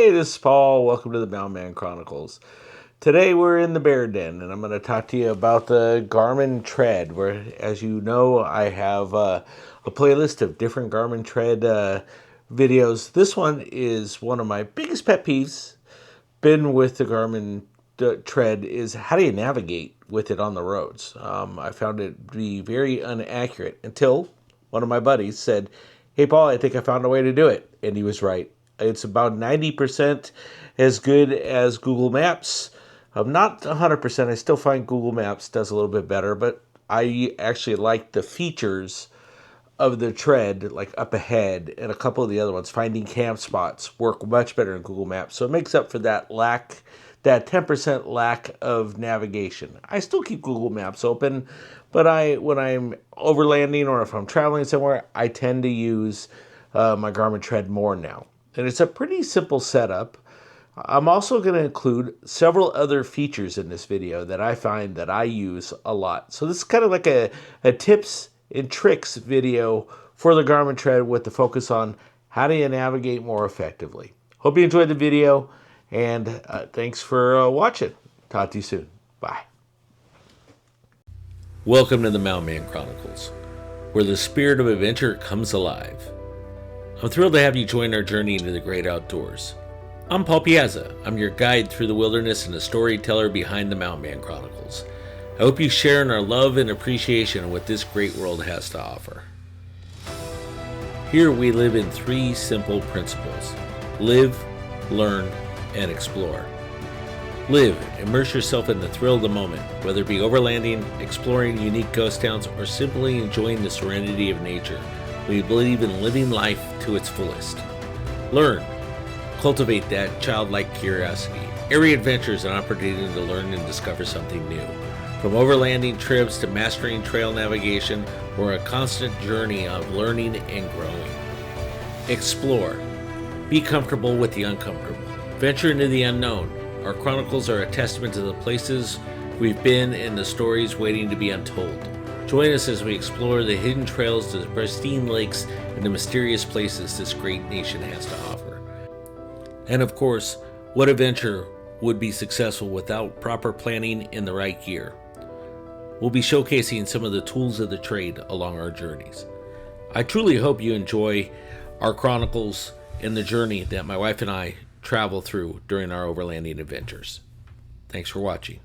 Hey, this is Paul. Welcome to the Mountain Chronicles. Today we're in the bear den, and I'm going to talk to you about the Garmin Tread, where, as you know, I have a playlist of different Garmin Tread videos. This one is one of my biggest pet peeves. Been with the Garmin Tread is how do you navigate with it on the roads? I found it to be very inaccurate until one of my buddies said, "Hey, Paul, I think I found a way to do it," and he was right. It's about 90% as good as Google Maps. Not 100%. I still find Google Maps does a little bit better, but I actually like the features of the Tread, like up ahead, and a couple of the other ones. Finding camp spots work much better in Google Maps, so it makes up for that 10% lack of navigation. I still keep Google Maps open, but when I'm overlanding or if I'm traveling somewhere, I tend to use my Garmin Tread more now. And it's a pretty simple setup. I'm also going to include several other features in this video that I find that I use a lot. So this is kind of like a tips and tricks video for the Garmin Tread with the focus on how do you navigate more effectively. Hope you enjoyed the video, and thanks for watching. Talk to you soon. Bye. Welcome to the Mountain Chronicles, where the spirit of adventure comes alive. I'm thrilled to have you join our journey into the great outdoors. I'm Paul Piazza. I'm your guide through the wilderness and the storyteller behind the Mountain Chronicles. I hope you share in our love and appreciation of what this great world has to offer. Here we live in three simple principles: live, learn, and explore. Live, immerse yourself in the thrill of the moment, whether it be overlanding, exploring unique ghost towns, or simply enjoying the serenity of nature. We believe in living life to its fullest. Learn. Cultivate that childlike curiosity. Every adventure is an opportunity to learn and discover something new. From overlanding trips to mastering trail navigation, we're a constant journey of learning and growing. Explore. Be comfortable with the uncomfortable. Venture into the unknown. Our chronicles are a testament to the places we've been and the stories waiting to be untold. Join us as we explore the hidden trails to the pristine lakes and the mysterious places this great nation has to offer. And of course, what adventure would be successful without proper planning and the right gear? We'll be showcasing some of the tools of the trade along our journeys. I truly hope you enjoy our chronicles and the journey that my wife and I travel through during our overlanding adventures. Thanks for watching.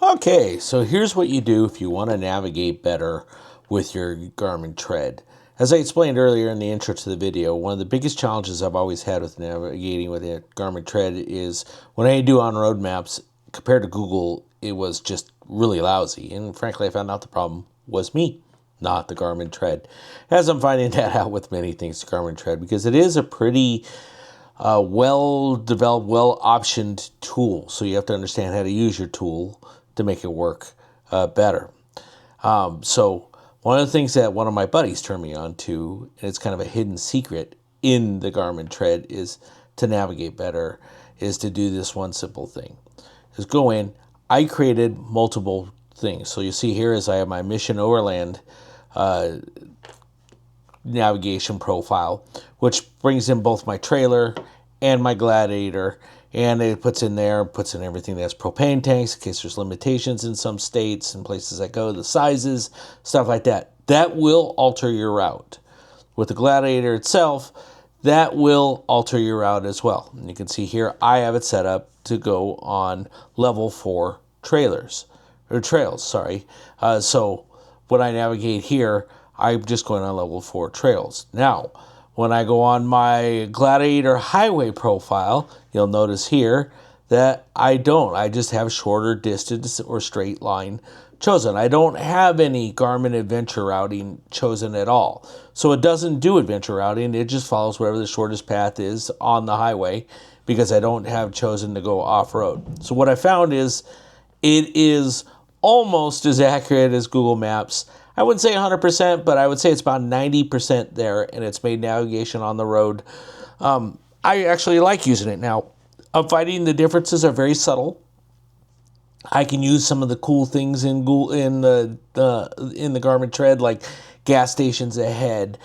Okay, so here's what you do if you want to navigate better with your Garmin Tread. As I explained earlier in the intro to the video, one of the biggest challenges I've always had with navigating with the Garmin Tread is when I do on-road maps, compared to Google, it was just really lousy. And frankly, I found out the problem was me, not the Garmin Tread. As I'm finding that out with many things, the Garmin Tread, because it is a pretty well-developed, well-optioned tool. So you have to understand how to use your tool to make it work better. So one of the things that one of my buddies turned me on to, and it's kind of a hidden secret in the Garmin Tread, is to navigate better, is to do this one simple thing. Is go in. I created multiple things. So you see here is I have my Mission Overland navigation profile, which brings in both my trailer and my Gladiator, and it puts in everything that's propane tanks in case there's limitations in some states and places I go, the sizes, stuff like that. That will alter your route. With the Gladiator itself, that will alter your route as well. And you can see here I have it set up to go on level 4 trails. So when I navigate here, I'm just going on level 4 trails. Now, when I go on my Gladiator highway profile, you'll notice here that I don't. I just have shorter distance or straight line chosen. I don't have any Garmin adventure routing chosen at all. So it doesn't do adventure routing. It just follows wherever the shortest path is on the highway because I don't have chosen to go off-road. So what I found is it is almost as accurate as Google Maps. I wouldn't say 100%, but I would say it's about 90% there, and it's made navigation on the road. I actually like using it now. I'm finding the differences are very subtle. I can use some of the cool things in the Garmin Tread, like gas stations ahead,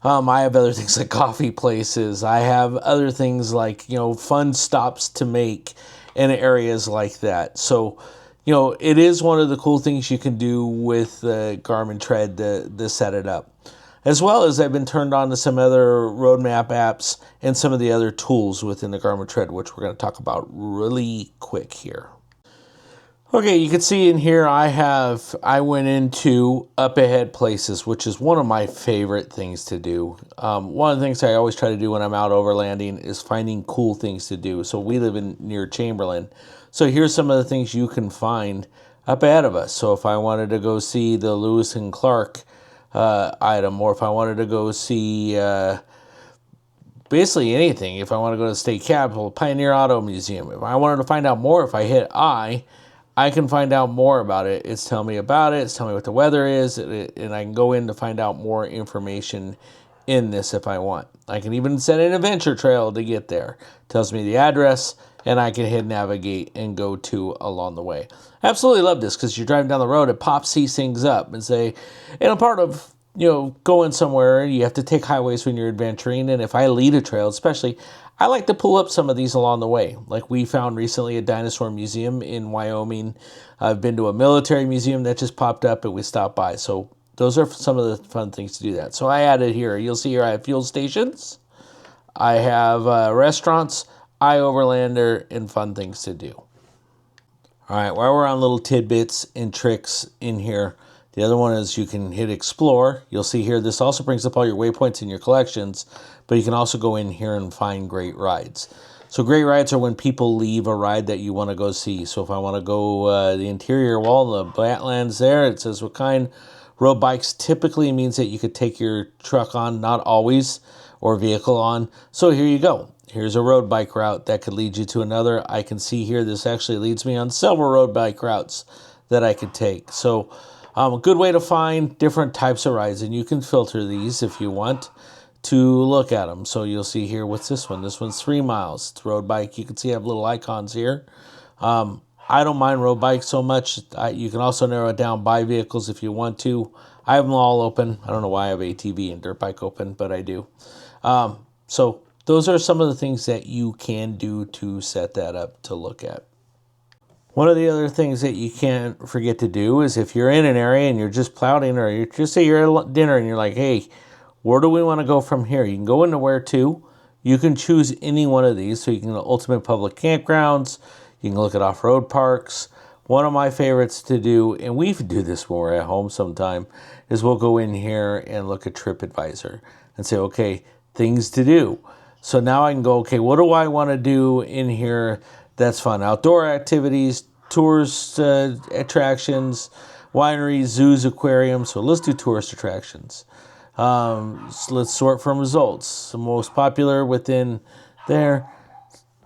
I have other things like coffee places. I have other things like, fun stops to make in areas like that. So, it is one of the cool things you can do with the Garmin Tread to set it up. As well as I've been turned on to some other road map apps and some of the other tools within the Garmin Tread, which we're going to talk about really quick here. Okay, you can see in here I went into up ahead places, which is one of my favorite things to do. One of the things I always try to do when I'm out overlanding is finding cool things to do. So we live near Chamberlain. So here's some of the things you can find up ahead of us. So if I wanted to go see the Lewis and Clark item, or if I wanted to go see basically anything, if I want to go to the State Capitol, Pioneer Auto Museum, if I wanted to find out more, if I hit I can find out more about it. It's telling me about it. It's telling me what the weather is, and I can go in to find out more information in this if I want. I can even set an adventure trail to get there. It tells me the address, and I can hit navigate and go to along the way. I absolutely love this because you're driving down the road, it pops these things up and say, and a part of going somewhere, you have to take highways when you're adventuring, and if I lead a trail, especially, I like to pull up some of these along the way. Like we found recently a dinosaur museum in Wyoming. I've been to a military museum that just popped up and we stopped by. So those are some of the fun things to do that. So I added here, you'll see here I have fuel stations. I have restaurants, iOverlander, and fun things to do. All right, while we're on little tidbits and tricks in here, the other one is you can hit explore. You'll see here, this also brings up all your waypoints in your collections, but you can also go in here and find great rides. So great rides are when people leave a ride that you want to go see. So if I want to go the interior wall, the Badlands there, it says what kind. Road bikes typically means that you could take your truck on, not always, or vehicle on. So here you go. Here's a road bike route that could lead you to another. I can see here this actually leads me on several road bike routes that I could take. So a good way to find different types of rides, and you can filter these if you want to look at them. So you'll see here, what's this one? This one's 3 miles. It's road bike. You can see I have little icons here. I don't mind road bikes so much. You can also narrow it down by vehicles if you want to. I have them all open. I don't know why I have ATV and dirt bike open, but I do. So those are some of the things that you can do to set that up to look at. One of the other things that you can't forget to do is if you're in an area and you're just plowing, or you're at dinner and you're like, hey, where do we want to go from here? You can go into where to. You can choose any one of these. So you can go to ultimate public campgrounds. You can look at off-road parks. One of my favorites to do, and we do this when we're at home sometime, is we'll go in here and look at TripAdvisor and say, okay, things to do. So now I can go, okay, what do I want to do in here that's fun? Outdoor activities, tourist attractions, wineries, zoos, aquariums. So let's do tourist attractions. So let's sort from results. The most popular within there.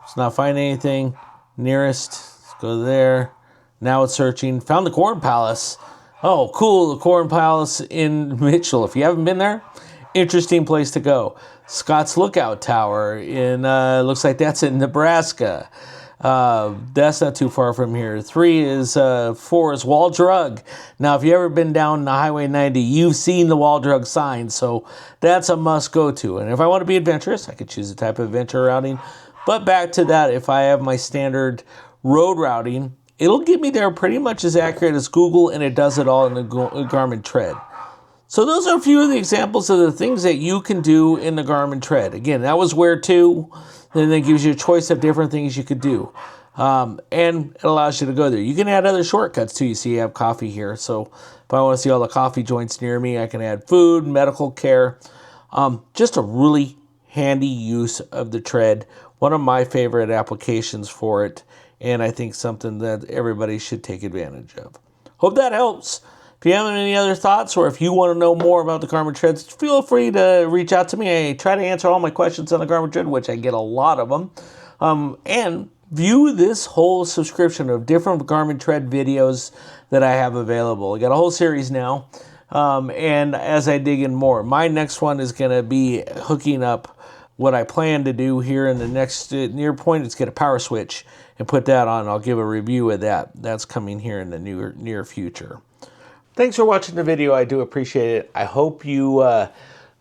It's not finding anything. Nearest, let's go there. Now it's searching. Found the Corn Palace. Oh, cool, the Corn Palace in Mitchell. If you haven't been there, interesting place to go. Scott's Lookout Tower in, looks like that's in Nebraska. That's not too far from here. 4 is Wall Drug. Now, if you've ever been down the Highway 90, you've seen the Wall Drug sign, so that's a must go to. And if I want to be adventurous, I could choose a type of adventure routing. But back to that, if I have my standard road routing, it'll get me there pretty much as accurate as Google, and it does it all in the Garmin Tread. So those are a few of the examples of the things that you can do in the Garmin Tread. Again, that was where to. Then it gives you a choice of different things you could do. And it allows you to go there. You can add other shortcuts too. You see you have coffee here. So if I want to see all the coffee joints near me, I can add food, medical care. Just a really handy use of the Tread. One of my favorite applications for it. And I think something that everybody should take advantage of. Hope that helps. If you have any other thoughts, or if you want to know more about the Garmin Treads, feel free to reach out to me. I try to answer all my questions on the Garmin Tread, which I get a lot of them. And view this whole subscription of different Garmin Tread videos that I have available. I got a whole series now. And as I dig in more, my next one is going to be hooking up what I plan to do here in the next near point is get a power switch and put that on. I'll give a review of that. That's coming here in the near future. Thanks for watching the video. I do appreciate it. I hope you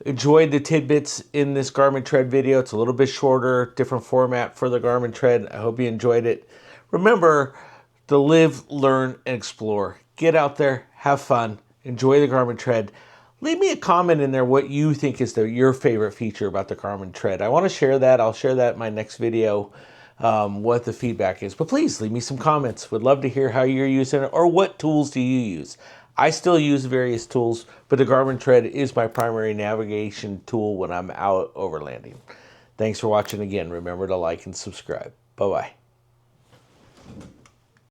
enjoyed the tidbits in this Garmin Tread video. It's a little bit shorter, different format for the Garmin Tread. I hope you enjoyed it. Remember to live, learn, and explore. Get out there, have fun, enjoy the Garmin Tread. Leave me a comment in there what you think is your favorite feature about the Garmin Tread. I want to share that. I'll share that in my next video, what the feedback is. But please leave me some comments. Would love to hear how you're using it or what tools do you use. I still use various tools, but the Garmin Tread is my primary navigation tool when I'm out overlanding. Thanks for watching again. Remember to like and subscribe. Bye-bye.